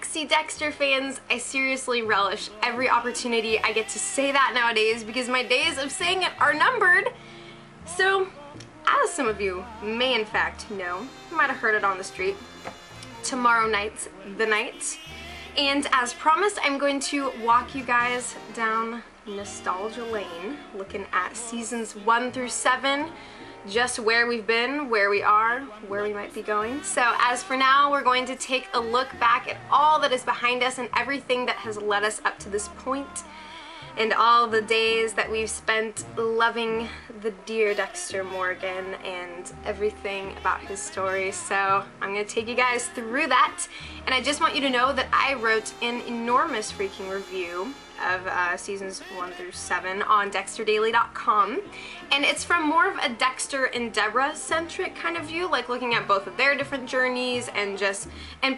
Galaxy Dexter fans, I seriously relish every opportunity I get to say that nowadays because my days of saying it are numbered. So, as some of you may in fact know, you might have heard it on the street, tomorrow night's the night. And as promised, I'm going to walk you guys down nostalgia lane, looking at seasons 1 through 7, just where we've been, where we are, where we might be going. So as for now, we're going to take a look back at all that is behind us and everything that has led us up to this point, and all the days that we've spent loving the dear Dexter Morgan and everything about his story. So I'm going to take you guys through that, and I just want you to know that I wrote an enormous freaking review of seasons 1 through 7 on DexterDaily.com, and it's from more of a Dexter and Deborah centric kind of view, like looking at both of their different journeys and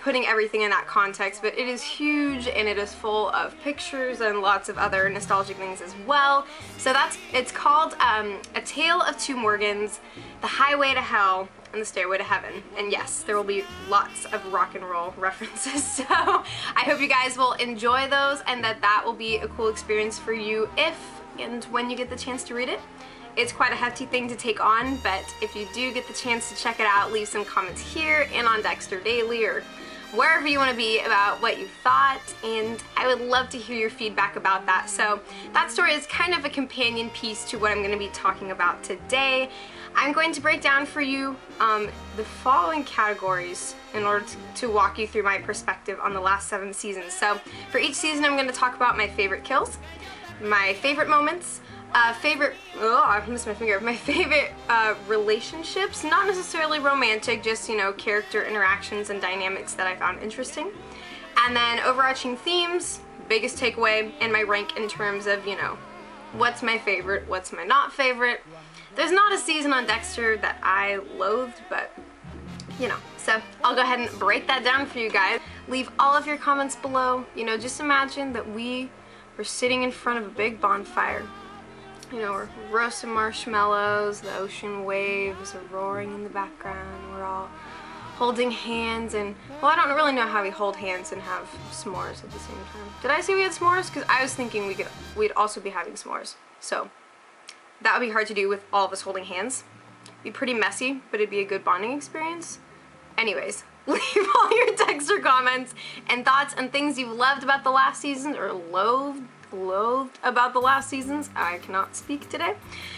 putting everything in that context. But it is huge and it is full of pictures and lots of other nostalgic things as well. So it's called A Tale of Two Morgans, The Highway to Hell, and The Stairway to Heaven. And yes, there will be lots of rock and roll references, so I hope you guys will enjoy those and that will be a cool experience for you if and when you get the chance to read it. It's quite a hefty thing to take on, but if you do get the chance to check it out, leave some comments here and on Dexter Daily or wherever you want to be about what you thought, and I would love to hear your feedback about that. So that story is kind of a companion piece to what I'm going to be talking about today. I'm going to break down for you the following categories in order to walk you through my perspective on the last 7 seasons. So for each season, I'm going to talk about my favorite kills, my favorite moments, my favorite relationships, not necessarily romantic, just, you know, character interactions and dynamics that I found interesting, and then overarching themes, biggest takeaway, and my rank in terms of, you know, what's my favorite, what's my not favorite. There's not a season on Dexter that I loathed, but, you know, so I'll go ahead and break that down for you guys. Leave all of your comments below. You know, just imagine that we were sitting in front of a big bonfire. You know, we're roasting marshmallows, the ocean waves are roaring in the background, we're all holding hands, and, well, I don't really know how we hold hands and have s'mores at the same time. Did I say we had s'mores? Because I was thinking we'd also be having s'mores. So that would be hard to do with all of us holding hands. It'd be pretty messy, but it'd be a good bonding experience. Anyways, leave all your Dexter comments and thoughts and things you've loved about the last season or loathed about the last seasons. I cannot speak today.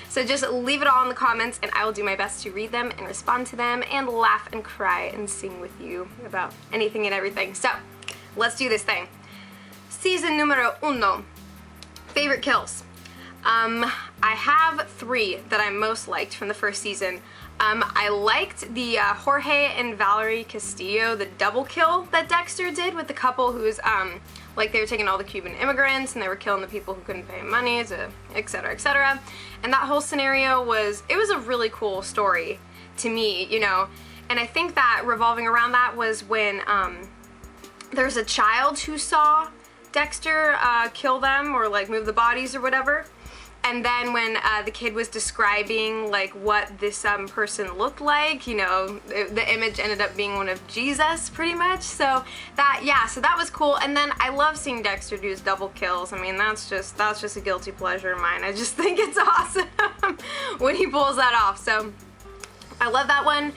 So just leave it all in the comments and I will do my best to read them and respond to them and laugh and cry and sing with you about anything and everything. So let's do this thing. Season numero 1. Favorite kills. I have 3 that I most liked from the first season. I liked the Jorge and Valerie Castillo, the double kill that Dexter did with the couple who's like they were taking all the Cuban immigrants and they were killing the people who couldn't pay money, etc., etc. And that whole scenario was a really cool story to me, you know. And I think that revolving around that was when there's a child who saw Dexter kill them or like move the bodies or whatever. And then when the kid was describing like what this person looked like, you know, the image ended up being one of Jesus pretty much. So that was cool. And then I love seeing Dexter do his double kills. I mean, that's just a guilty pleasure of mine. I just think it's awesome when he pulls that off. So I love that one.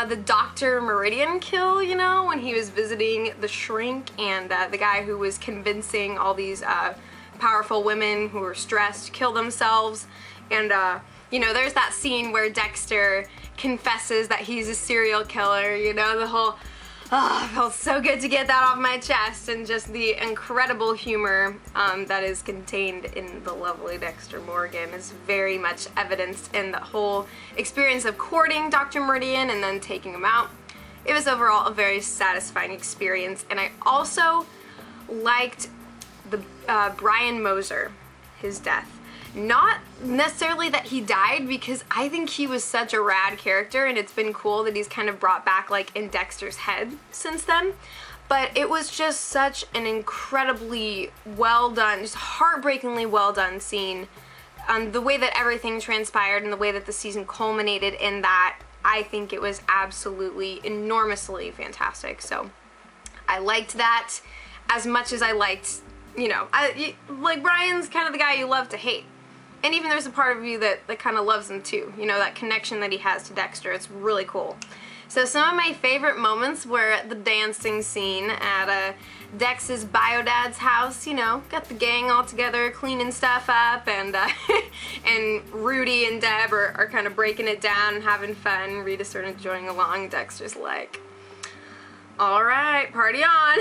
The Dr. Meridian kill, you know, when he was visiting the shrink and the guy who was convincing all these powerful women who were stressed kill themselves. And you know, there's that scene where Dexter confesses that he's a serial killer, you know, the whole it felt so good to get that off my chest, and just the incredible humor that is contained in the lovely Dexter Morgan is very much evidenced in the whole experience of courting Dr. Meridian and then taking him out. It was overall a very satisfying experience. And I also liked the Brian Moser, his death. Not necessarily that he died, because I think he was such a rad character and it's been cool that he's kind of brought back like in Dexter's head since then. But it was just such an incredibly well done, just heartbreakingly well done scene. The way that everything transpired and the way that the season culminated in that, I think it was absolutely enormously fantastic. So I liked that as much as I liked, you know, like Brian's kind of the guy you love to hate. And even there's a part of you that kind of loves him too. You know, that connection that he has to Dexter. It's really cool. So some of my favorite moments were at the dancing scene at Dex's bio-dad's house. You know, got the gang all together cleaning stuff up, and and Rudy and Deb are kind of breaking it down and having fun. Rita's sort of enjoying along. Dexter's like, all right, party on.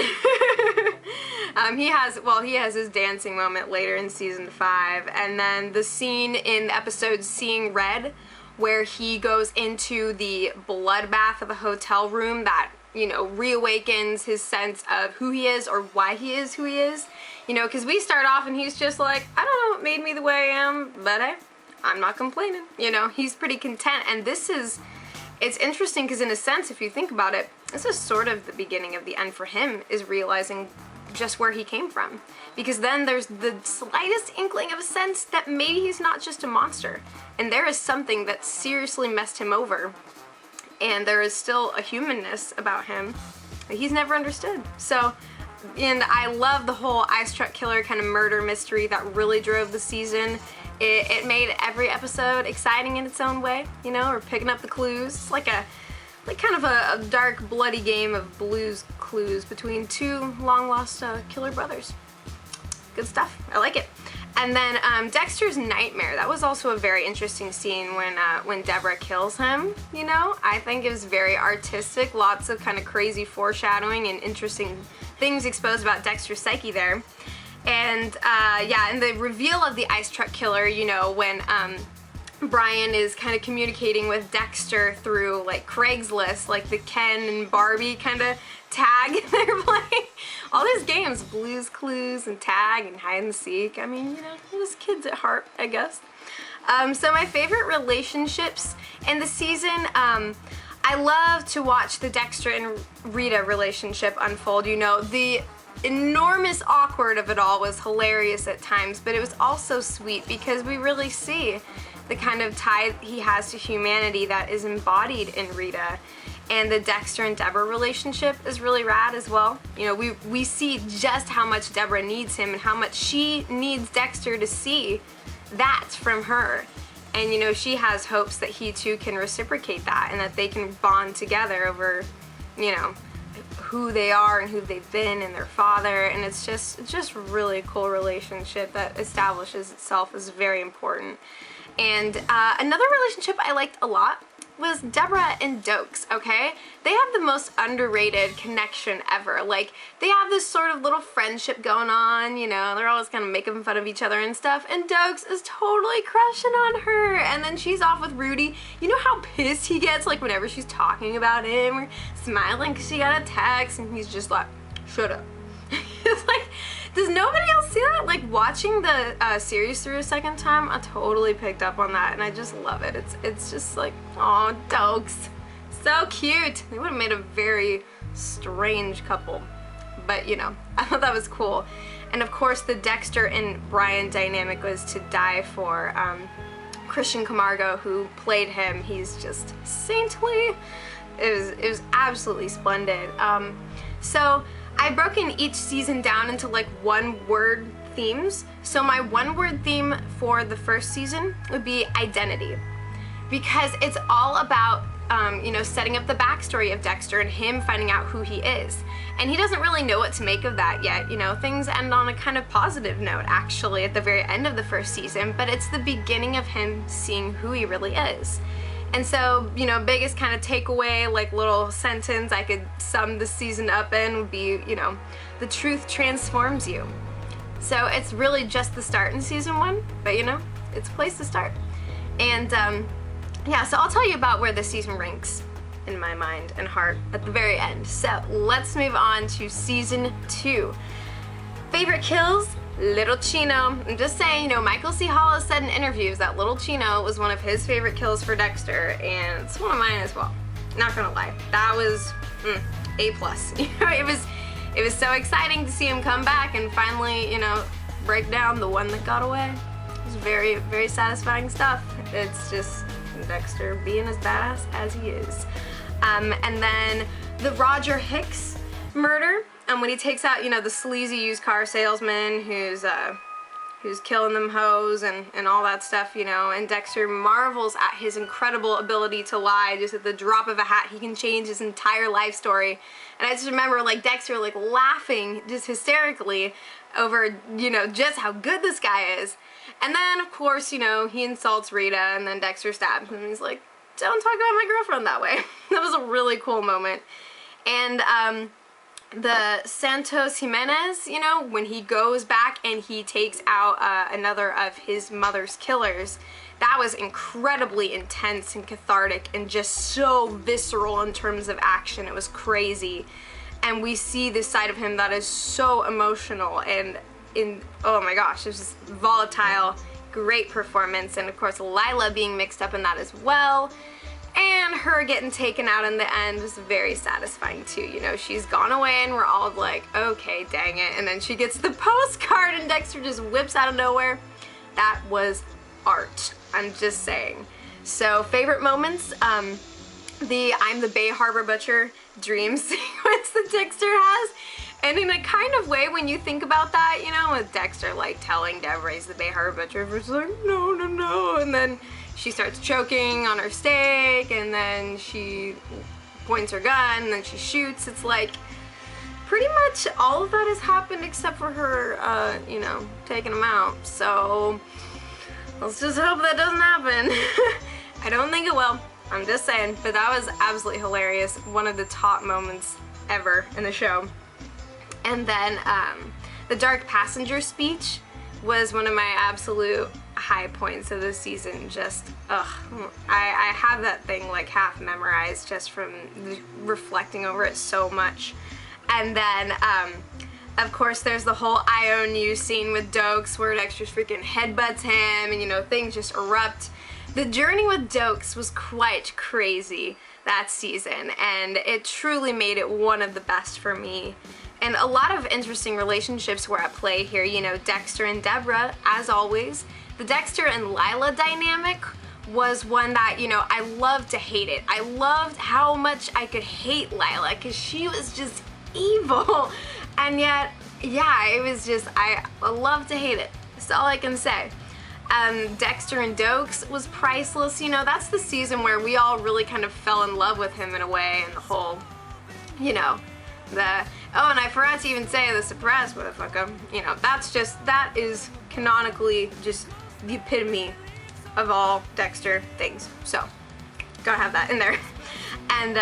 He has his dancing moment later in season 5, and then the scene in the episode Seeing Red, where he goes into the bloodbath of a hotel room that, you know, reawakens his sense of who he is or why he is who he is. You know, because we start off and he's just like, I don't know what made me the way I am, but hey, I'm not complaining. You know, he's pretty content, and it's interesting because in a sense, if you think about it, this is sort of the beginning of the end for him, is realizing just where he came from. Because then there's the slightest inkling of a sense that maybe he's not just a monster. And there is something that seriously messed him over. And there is still a humanness about him that he's never understood. So, and I love the whole ice truck killer kind of murder mystery that really drove the season. It made every episode exciting in its own way, you know, or picking up the clues. It's like kind of a dark, bloody game of Blue's Clues between two long-lost killer brothers. Good stuff. I like it. And then Dexter's nightmare. That was also a very interesting scene when Deborah kills him, you know? I think it was very artistic. Lots of kind of crazy foreshadowing and interesting things exposed about Dexter's psyche there. And yeah, and the reveal of the ice truck killer, you know, when Brian is kind of communicating with Dexter through like Craigslist, like the Ken and Barbie kind of tag they're playing. All these games, Blue's Clues and tag and hide and seek. I mean, you know, just kids at heart, I guess. So my favorite relationships in the season, I love to watch the Dexter and Rita relationship unfold. You know, the enormous awkward of it all was hilarious at times, but it was also sweet because we really see the kind of tie he has to humanity that is embodied in Rita. And the Dexter and Deborah relationship is really rad as well. You know, we see just how much Deborah needs him and how much she needs Dexter to see that from her. And you know, she has hopes that he too can reciprocate that and that they can bond together over, you know, who they are and who they've been and their father. And it's just really cool relationship that establishes itself as very important. And another relationship I liked a lot was Deborah and Doakes, okay? They have the most underrated connection ever. Like, they have this sort of little friendship going on, you know, they're always kind of making fun of each other and stuff, and Doakes is totally crushing on her, and then she's off with Rudy. You know how pissed he gets, like, whenever she's talking about him, or smiling because she got a text, and he's just like, shut up. It's like, does nobody else see that? Like, watching the series through a second time, I totally picked up on that, and I just love it. It's just like, aw, Doakes. So cute. They would have made a very strange couple. But, you know, I thought that was cool. And, of course, the Dexter and Brian dynamic was to die for. Christian Camargo, who played him, he's just saintly. It was absolutely splendid. So I've broken each season down into like one-word themes. So my one-word theme for the first season would be identity, because it's all about you know, setting up the backstory of Dexter and him finding out who he is. And he doesn't really know what to make of that yet. You know, things end on a kind of positive note actually at the very end of the first season, but it's the beginning of him seeing who he really is. And so, you know, biggest kind of takeaway, like little sentence I could sum the season up in would be, you know, the truth transforms you. So it's really just the start in season 1, but you know, it's a place to start. And yeah, so I'll tell you about where the season ranks in my mind and heart at the very end. So let's move on to season 2. Favorite kills? Little Chino. I'm just saying, you know, Michael C. Hollis said in interviews that Little Chino was one of his favorite kills for Dexter, and it's one of mine as well. Not gonna lie, that was A+. You know, it was so exciting to see him come back and finally, you know, break down the one that got away. It was very, very satisfying stuff. It's just Dexter being as badass as he is. And then the Roger Hicks murder. And when he takes out, you know, the sleazy used car salesman who's killing them hoes and all that stuff, you know, and Dexter marvels at his incredible ability to lie. Just at the drop of a hat, he can change his entire life story. And I just remember, like, Dexter, like, laughing just hysterically over, you know, just how good this guy is. And then, of course, you know, he insults Rita, and then Dexter stabs him, and he's like, don't talk about my girlfriend that way. That was a really cool moment. And, the Santos Jimenez, you know, when he goes back and he takes out another of his mother's killers, that was incredibly intense and cathartic and just so visceral in terms of action. It was crazy. And we see this side of him that is so emotional and oh my gosh, it was just volatile, great performance. And of course Lila being mixed up in that as well. And her getting taken out in the end was very satisfying too. You know, she's gone away and we're all like, okay, dang it. And then she gets the postcard and Dexter just whips out of nowhere. That was art, I'm just saying. So favorite moments, the I'm the Bay Harbor Butcher dream sequence that Dexter has. And in a kind of way, when you think about that, you know, with Dexter like telling Deborah he's the Bay Harbor Butcher, she's like, no, no, no. And then she starts choking on her steak, and then she points her gun, and then she shoots. It's like pretty much all of that has happened except for her, you know, taking him out. So let's just hope that doesn't happen. I don't think it will. I'm just saying. But that was absolutely hilarious. One of the top moments ever in the show. And then the Dark Passenger speech was one of my absolute high points of the season. Just, ugh, I have that thing like half memorized just from reflecting over it so much. And then, of course, there's the whole I Own You scene with Doakes where Dexter's freaking headbutts him and, you know, things just erupt. The journey with Doakes was quite crazy that season, and it truly made it one of the best for me. And a lot of interesting relationships were at play here, you know, Dexter and Deborah, as always. The Dexter and Lila dynamic was one that, you know, I loved to hate it. I loved how much I could hate Lila because she was just evil. And yet, yeah, it was just, I love to hate it. That's all I can say. Dexter and Doakes was priceless. You know, that's the season where we all really kind of fell in love with him in a way, and the whole, you know, oh, and I forgot to even say the surprise motherfucker. You know, that is canonically just the epitome of all Dexter things. So, gotta have that in there. And,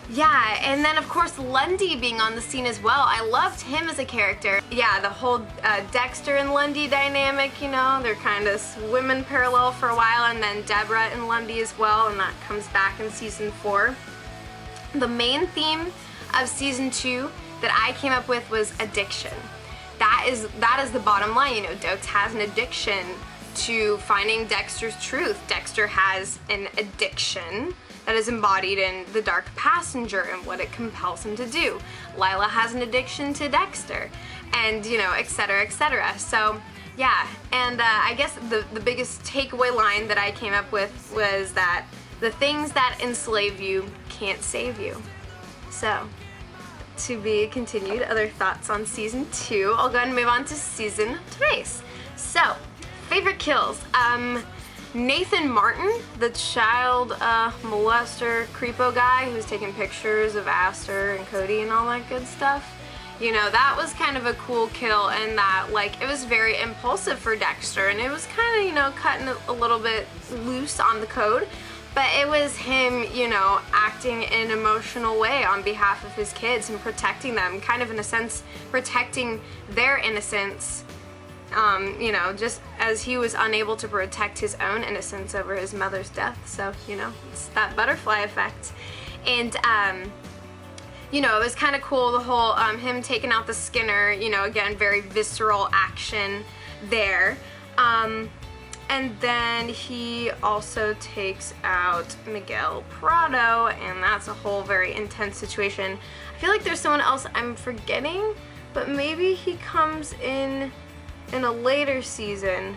yeah, and then of course Lundy being on the scene as well. I loved him as a character. Yeah, the whole Dexter and Lundy dynamic, you know, they're kind of swimming parallel for a while, and then Deborah and Lundy as well, and that comes back in season 4. The main theme of season 2 that I came up with was addiction. That is the bottom line. You know, Doakes has an addiction to finding Dexter's truth. Dexter has an addiction that is embodied in the Dark Passenger and what it compels him to do. Lila has an addiction to Dexter, and, you know, etc., etc. So, yeah, and I guess the biggest takeaway line that I came up with was that the things that enslave you can't save you. So, to be continued, other thoughts on season 2. I'll go ahead and move on to season 3. So, favorite kills. Nathan Martin, the child molester creepo guy who's taking pictures of Astor and Cody and all that good stuff. You know, that was kind of a cool kill, and that, like, it was very impulsive for Dexter, and it was kind of, you know, cutting a little bit loose on the code. But it was him, you know, acting in an emotional way on behalf of his kids and protecting them, kind of in a sense protecting their innocence, you know, just as he was unable to protect his own innocence over his mother's death. So, you know, it's that butterfly effect. And, you know, it was kind of cool, the whole, him taking out the Skinner, you know, again, very visceral action there. And then he also takes out Miguel Prado, and that's a whole very intense situation. I feel like there's someone else I'm forgetting, but maybe he comes in a later season.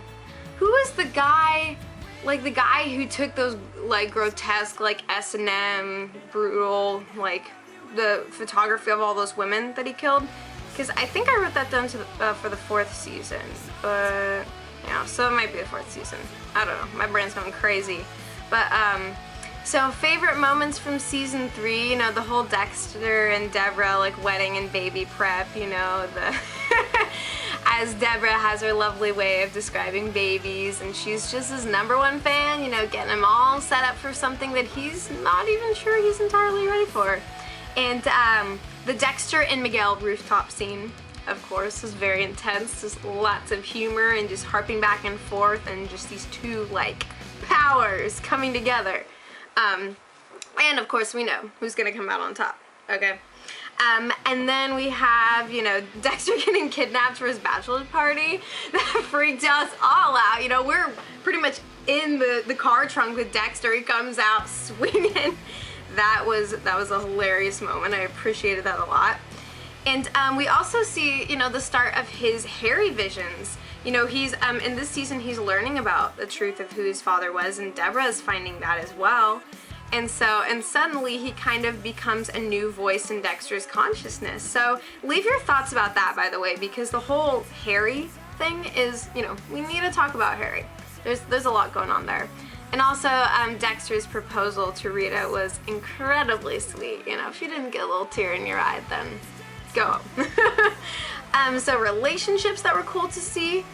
Who is the guy, like the guy who took those like grotesque, like S&M, brutal, like the photography of all those women that he killed, because I think I wrote that down to for the 4th season, but yeah, so it might be the 4th season. I don't know, my brain's going crazy. But so favorite moments from season 3, you know, the whole Dexter and Deborah like wedding and baby prep, you know, the as Deborah has her lovely way of describing babies, and she's just his #1 fan, you know, getting him all set up for something that he's not even sure he's entirely ready for. And the Dexter and Miguel rooftop scene, of course, is very intense. Just lots of humor and just harping back and forth, and just these two like powers coming together. And of course we know who's gonna come out on top, okay? And then we have, you know, Dexter getting kidnapped for his bachelor party. That freaked us all out. You know, we're pretty much in the car trunk with Dexter. He comes out swinging. That was a hilarious moment. I appreciated that a lot. And we also see, you know, the start of his Harry visions. You know, he's in this season he's learning about the truth of who his father was, and Deborah is finding that as well. And suddenly he kind of becomes a new voice in Dexter's consciousness. So leave your thoughts about that, by the way, because the whole Harry thing is, you know, we need to talk about Harry. There's a lot going on there. And also Dexter's proposal to Rita was incredibly sweet. You know, if you didn't get a little tear in your eye, then go. So relationships that were cool to see.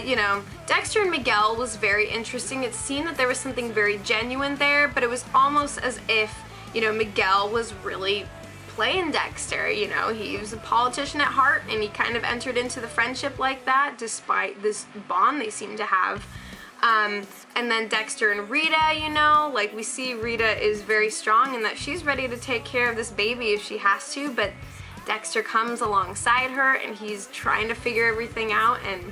You know, Dexter and Miguel was very interesting. It seemed that there was something very genuine there, but it was almost as if, you know, Miguel was really playing Dexter. You know, he was a politician at heart, and he kind of entered into the friendship like that, despite this bond they seem to have. And then Dexter and Rita, you know, like we see Rita is very strong and that she's ready to take care of this baby if she has to, but Dexter comes alongside her and he's trying to figure everything out and,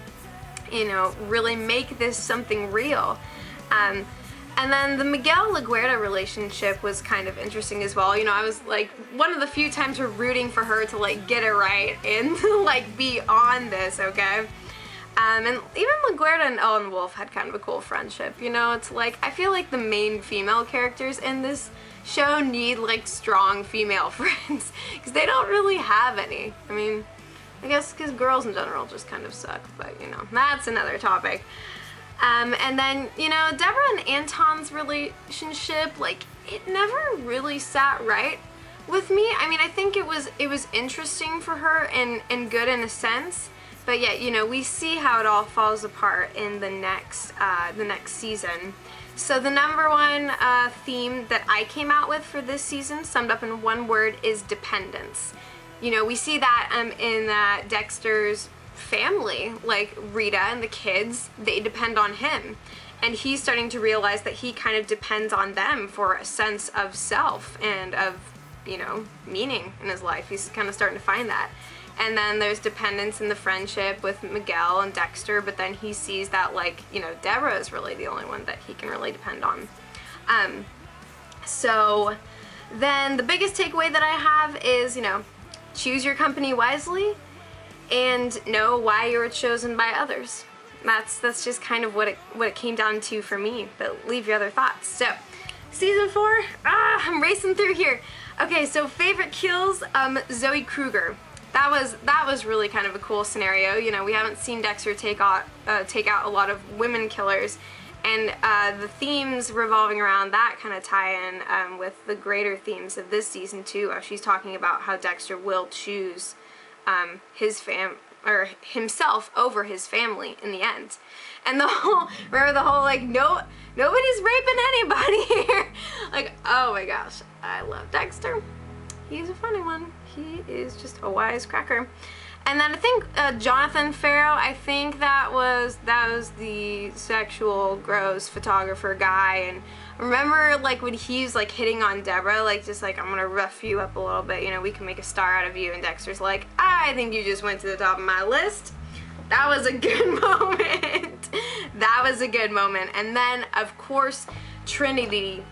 you know, really make this something real. And then the Miguel-LaGuerta relationship was kind of interesting as well. You know, I was like, one of the few times we're rooting for her to like get it right and like be on this, okay? And even LaGuerta and Ellen Wolf had kind of a cool friendship, you know? It's like, I feel like the main female characters in this show need like strong female friends, because they don't really have any. I mean, I guess because girls in general just kind of suck, but you know, that's another topic. And then, you know, Deborah and Anton's relationship, like, it never really sat right with me. I mean, I think it was interesting for her and good in a sense, but yet, you know, we see how it all falls apart in the next season. So the #1 theme that I came out with for this season, summed up in one word, is dependence. You know, we see that in Dexter's family, like Rita and the kids, they depend on him. And he's starting to realize that he kind of depends on them for a sense of self and of, you know, meaning in his life. He's kind of starting to find that. And then there's dependence in the friendship with Miguel and Dexter, but then he sees that, like, you know, Deborah is really the only one that he can really depend on. So then the biggest takeaway that I have is, you know, choose your company wisely and know why you were chosen by others. That's just kind of what it came down to for me, but leave your other thoughts. So, season 4, I'm racing through here. Okay, so favorite kills, Zoe Kruger. That was really kind of a cool scenario. You know, we haven't seen Dexter take out a lot of women killers, and the themes revolving around that kind of tie in with the greater themes of this season too. She's talking about how Dexter will choose himself over his family in the end. And the whole, remember the whole like, nobody's raping anybody here. Like, oh my gosh, I love Dexter. He's a funny one. He is just a wise cracker. And then I think Jonathan Farrow, I think that was the sexual gross photographer guy. And remember, like, when he's like hitting on Deborah, like, just like, I'm gonna rough you up a little bit, you know, we can make a star out of you. And Dexter's like, I think you just went to the top of my list. That was a good moment. That was a good moment. And then, of course, Trinity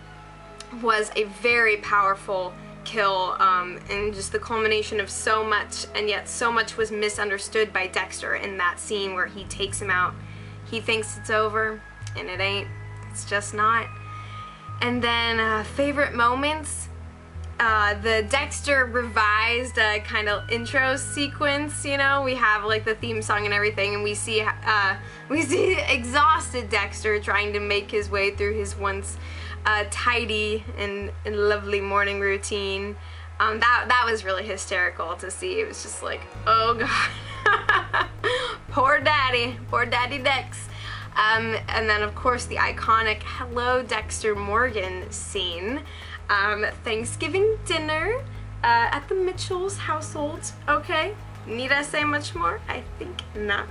was a very powerful kill, and just the culmination of so much, and yet so much was misunderstood by Dexter in that scene where he takes him out. He thinks it's over, and it ain't. It's just not. And then favorite moments, the Dexter revised kind of intro sequence, you know, we have like the theme song and everything, and we see exhausted Dexter trying to make his way through his once tidy and lovely morning routine. That was really hysterical to see. It was just like, oh god. Poor daddy Dex. And then of course the iconic Hello Dexter Morgan scene. Thanksgiving dinner at the Mitchell's household. Okay, need I say much more? I think not.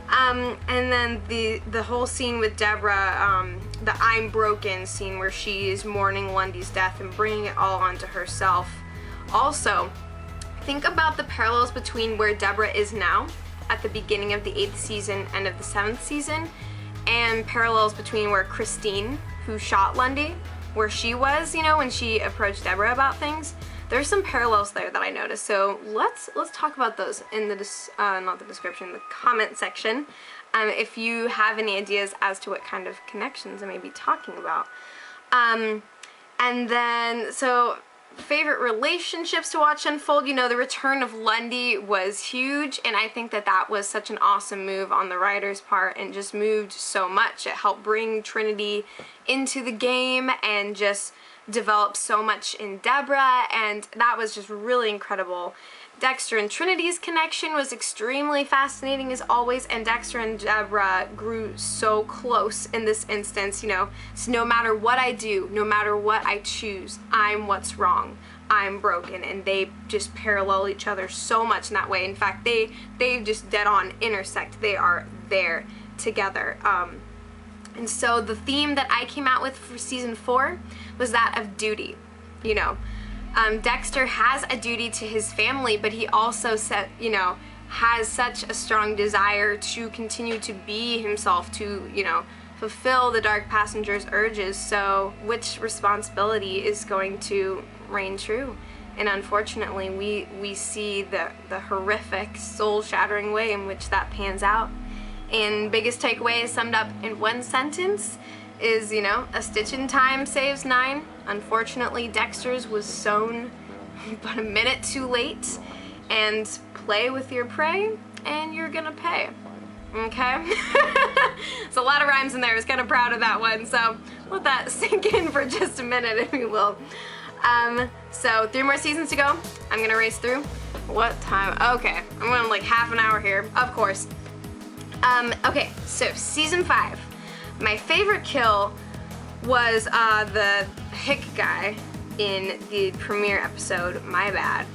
And then the whole scene with Deborah, the I'm broken scene where she is mourning Lundy's death and bringing it all onto herself. Also, think about the parallels between where Deborah is now at the beginning of the 8th season and of the 7th season, and parallels between where Christine, who shot Lundy, where she was, you know, when she approached Deborah about things. There's some parallels there that I noticed, so let's talk about those in the not the description, the comment section, if you have any ideas as to what kind of connections I may be talking about. And then, so favorite relationships to watch unfold, you know, the return of Lundy was huge, and I think that was such an awesome move on the writer's part, and just moved so much. It helped bring Trinity into the game and just developed so much in Deborah, and that was just really incredible. Dexter and Trinity's connection was extremely fascinating as always, and Dexter and Deborah grew so close in this instance, you know. So no matter what I do, no matter what I choose, I'm what's wrong, I'm broken, and they just parallel each other so much in that way. In fact, they just dead on intersect. They are there together. And so the theme that I came out with for season 4 was that of duty, you know. Dexter has a duty to his family, but he also has such a strong desire to continue to be himself, to, you know, fulfill the Dark Passenger's urges. So which responsibility is going to reign true? And unfortunately, we see the horrific, soul-shattering way in which that pans out. And biggest takeaway is summed up in one sentence is, you know, a stitch in time saves 9. Unfortunately, Dexter's was sewn but a minute too late, and play with your prey and you're gonna pay. Okay? It's a lot of rhymes in there. I was kind of proud of that one, so let that sink in for just a minute, if you will. So 3 more seasons to go. I'm gonna race through. What time? Okay, I'm going like half an hour here, of course. Okay, so season 5. My favorite kill was the hick guy in the premiere episode, My Bad.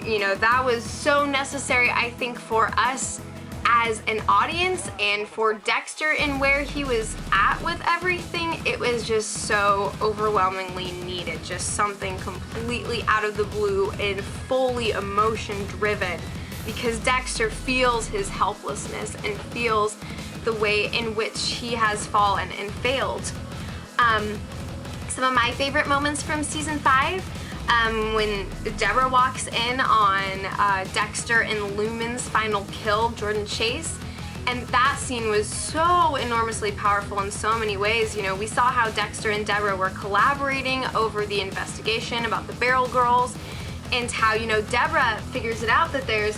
You know, that was so necessary, I think, for us as an audience, and for Dexter and where he was at with everything. It was just so overwhelmingly needed. Just something completely out of the blue and fully emotion driven, because Dexter feels his helplessness and feels the way in which he has fallen and failed. Some of my favorite moments from season 5, when Deborah walks in on Dexter and Lumen's final kill, Jordan Chase, and that scene was so enormously powerful in so many ways. You know, we saw how Dexter and Deborah were collaborating over the investigation about the Barrel Girls, and how, you know, Deborah figures it out that there's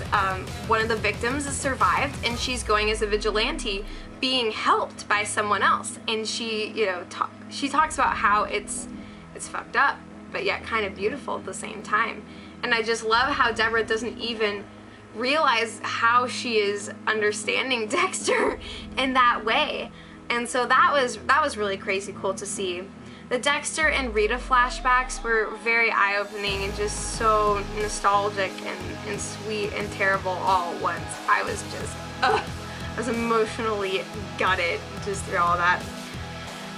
one of the victims has survived, and she's going as a vigilante being helped by someone else, and she, you know, she talks about how it's fucked up, but yet kind of beautiful at the same time. And I just love how Deborah doesn't even realize how she is understanding Dexter in that way. And so that was really crazy cool to see. The Dexter and Rita flashbacks were very eye-opening and just so nostalgic and sweet and terrible all at once. I was just, I was emotionally gutted just through all that.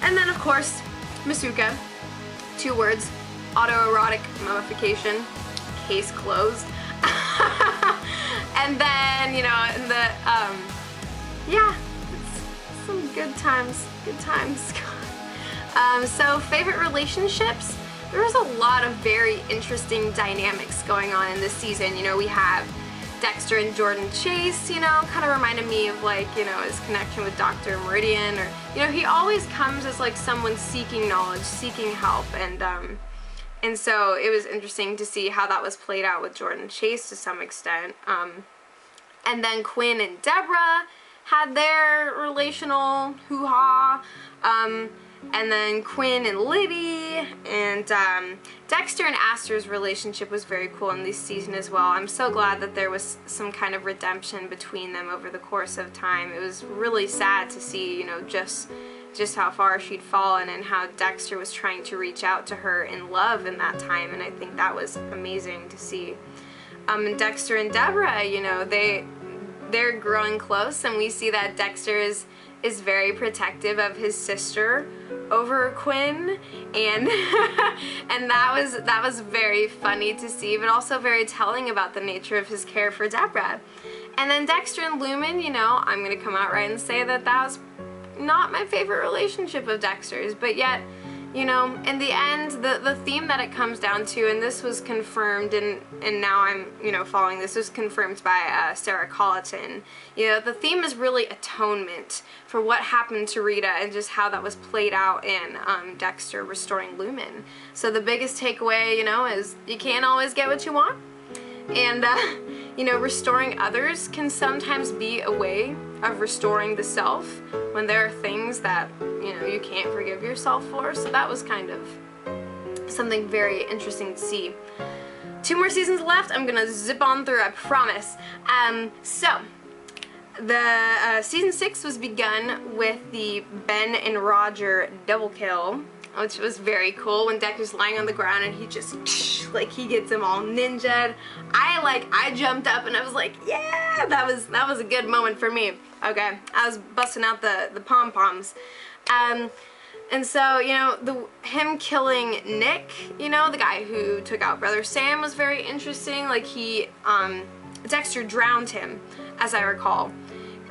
And then, of course, Masuka. 2 words. Autoerotic mummification. Case closed. And then, you know, yeah, it's some good times. Good times. So favorite relationships, there was a lot of very interesting dynamics going on in this season. You know, we have Dexter and Jordan Chase, you know, kind of reminded me of, like, you know, his connection with Dr. Meridian, or, you know, he always comes as like someone seeking knowledge, seeking help, and And so it was interesting to see how that was played out with Jordan Chase to some extent. And then Quinn and Deborah had their relational hoo-ha. And then Quinn and Liddy, and Dexter and Astor's relationship was very cool in this season as well. I'm so glad that there was some kind of redemption between them over the course of time. It was really sad to see, you know, just how far she'd fallen and how Dexter was trying to reach out to her in love in that time, and I think that was amazing to see. And Dexter and Deborah, you know, they're growing close, and we see that Dexter is very protective of his sister over Quinn, and and that was very funny to see, but also very telling about the nature of his care for Deborah. And then Dexter and Lumen, you know, I'm gonna come out right and say that was not my favorite relationship of Dexter's, but yet, you know, in the end, the theme that it comes down to, and this was confirmed, and now I'm, you know, following this, was confirmed by Sarah Colleton. You know, the theme is really atonement for what happened to Rita and just how that was played out in Dexter restoring Lumen. So the biggest takeaway, you know, is you can't always get what you want. And, you know, restoring others can sometimes be a way of restoring the self when there are things that, you know, you can't forgive yourself for. So that was kind of something very interesting to see. 2 more seasons left. I'm gonna zip on through, I promise. So the season 6 was begun with the Ben and Roger double kill, which was very cool, when Dexter's lying on the ground and he just, like, he gets him all ninja'd. I jumped up and I was like, yeah, that was a good moment for me. Okay, I was busting out the pom-poms. And so, you know, him killing Nick, you know, the guy who took out Brother Sam, was very interesting. Like, Dexter drowned him, as I recall.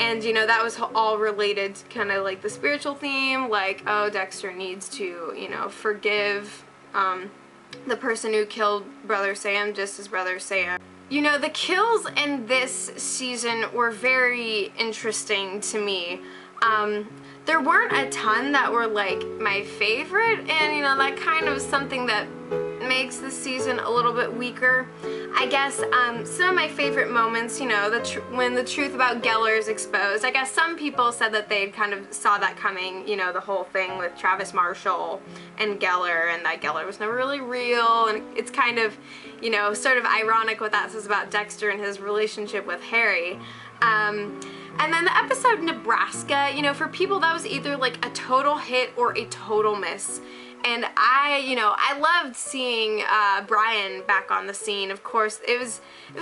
And, you know, that was all related to kind of like the spiritual theme, like, oh, Dexter needs to, you know, forgive the person who killed Brother Sam, just as Brother Sam. You know, the kills in this season were very interesting to me. There weren't a ton that were, like, my favorite, and, you know, that kind of something that makes the season a little bit weaker. I guess some of my favorite moments, you know, when the truth about Geller is exposed. I guess some people said that they kind of saw that coming, you know, the whole thing with Travis Marshall and Geller, and that Geller was never really real, and it's kind of, you know, sort of ironic what that says about Dexter and his relationship with Harry. And then the episode Nebraska, you know, for people that was either like a total hit or a total miss. And I loved seeing Brian back on the scene. Of course, it was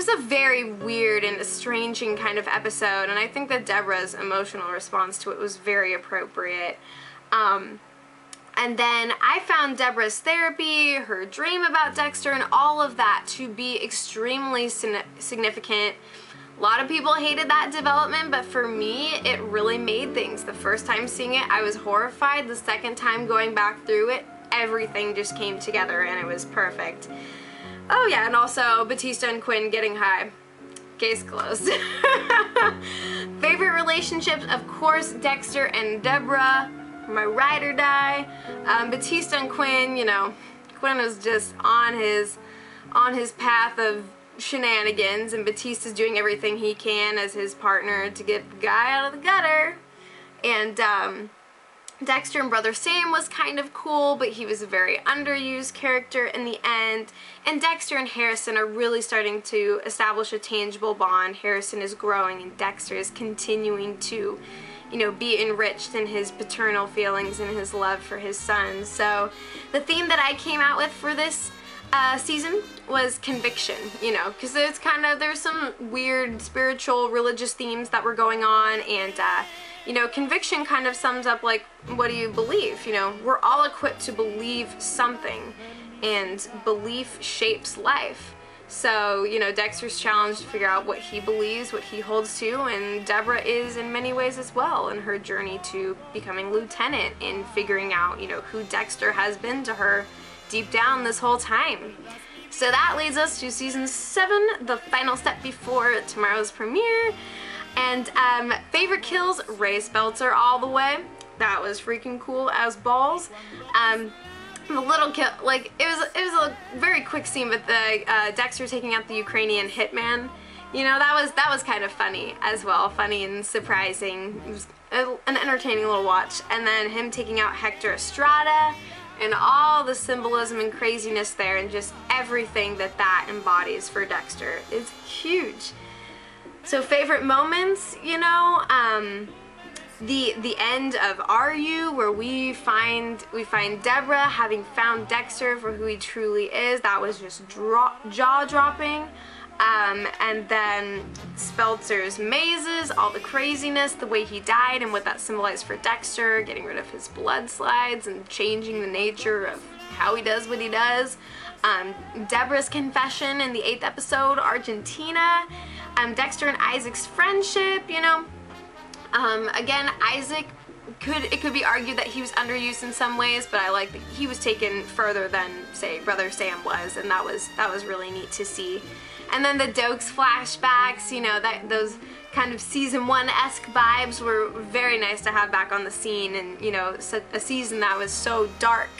a very weird and estranging kind of episode, and I think that Deborah's emotional response to it was very appropriate. And then I found Deborah's therapy, her dream about Dexter, and all of that to be extremely significant. A lot of people hated that development, but for me, it really made things. The first time seeing it, I was horrified. The second time going back through it, everything just came together and it was perfect. Oh yeah, and also Batista and Quinn getting high. Case closed. Favorite relationships, of course, Dexter and Deborah, my ride or die. Batista and Quinn, you know, Quinn was just on his path of shenanigans, and Batista's doing everything he can as his partner to get the guy out of the gutter. And Dexter and Brother Sam was kind of cool, but he was a very underused character in the end. And Dexter and Harrison are really starting to establish a tangible bond. Harrison is growing and Dexter is continuing to, you know, be enriched in his paternal feelings and his love for his son. So the theme that I came out with for this season was conviction, you know, because there's some weird spiritual religious themes that were going on, and you know, conviction kind of sums up, like, what do you believe? You know, we're all equipped to believe something, and belief shapes life. So, you know, Dexter's challenged to figure out what he believes, what he holds to, and Deborah is in many ways as well in her journey to becoming lieutenant and figuring out, you know, who Dexter has been to her deep down this whole time. So that leads us to season 7, the final step before tomorrow's premiere. And favorite kills, Ray Speltzer all the way. That was freaking cool as balls. the little kill, like, it was a very quick scene, but the Dexter taking out the Ukrainian hitman, you know, that was kind of funny as well, funny and surprising. It was an entertaining little watch. And then him taking out Hector Estrada and all the symbolism and craziness there, and just everything that embodies for Dexter is huge. So favorite moments, you know, the end of Are You, where we find Deborah having found Dexter for who he truly is. That was just jaw-dropping. And then Speltzer's mazes, all the craziness, the way he died and what that symbolized for Dexter, getting rid of his blood slides and changing the nature of how he does what he does. Deborah's confession in the 8th episode, Argentina. Dexter and Isaac's friendship, you know. Again, Isaac, it could be argued that he was underused in some ways, but I like that he was taken further than, say, Brother Sam was, and that was really neat to see. And then the Doakes flashbacks, you know, those kind of season 1-esque vibes were very nice to have back on the scene, and, you know, a season that was so dark.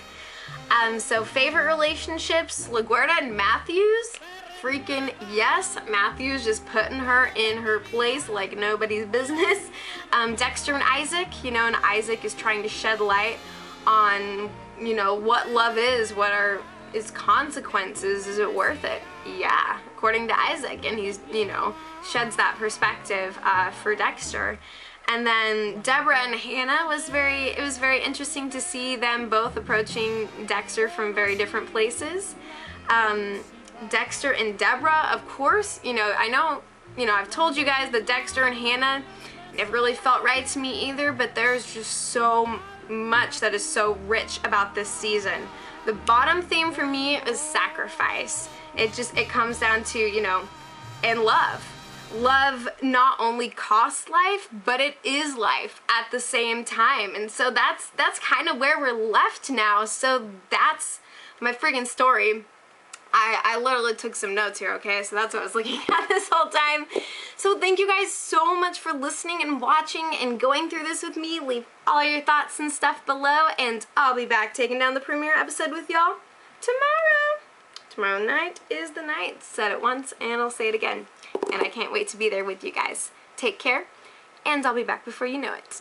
So favorite relationships, LaGuerta and Matthews. Freaking yes, Matthews just putting her in her place like nobody's business. Dexter and Isaac, you know, and Isaac is trying to shed light on, you know, what love is, what are its consequences, is it worth it? Yeah, according to Isaac, and he's, you know, sheds that perspective for Dexter. And then Deborah and Hannah it was very interesting to see them both approaching Dexter from very different places. Dexter and Deborah, of course, you know, I know, you know, I've told you guys that Dexter and Hannah never really felt right to me either, but there's just so much that is so rich about this season. The bottom theme for me is sacrifice. It comes down to, you know, and love. Love not only costs life, but it is life at the same time. And so that's kind of where we're left now. So that's my friggin' story. I literally took some notes here, okay? So that's what I was looking at this whole time. So thank you guys so much for listening and watching and going through this with me. Leave all your thoughts and stuff below, and I'll be back taking down the premiere episode with y'all tomorrow. Tomorrow night is the night. Said it once, and I'll say it again. And I can't wait to be there with you guys. Take care, and I'll be back before you know it.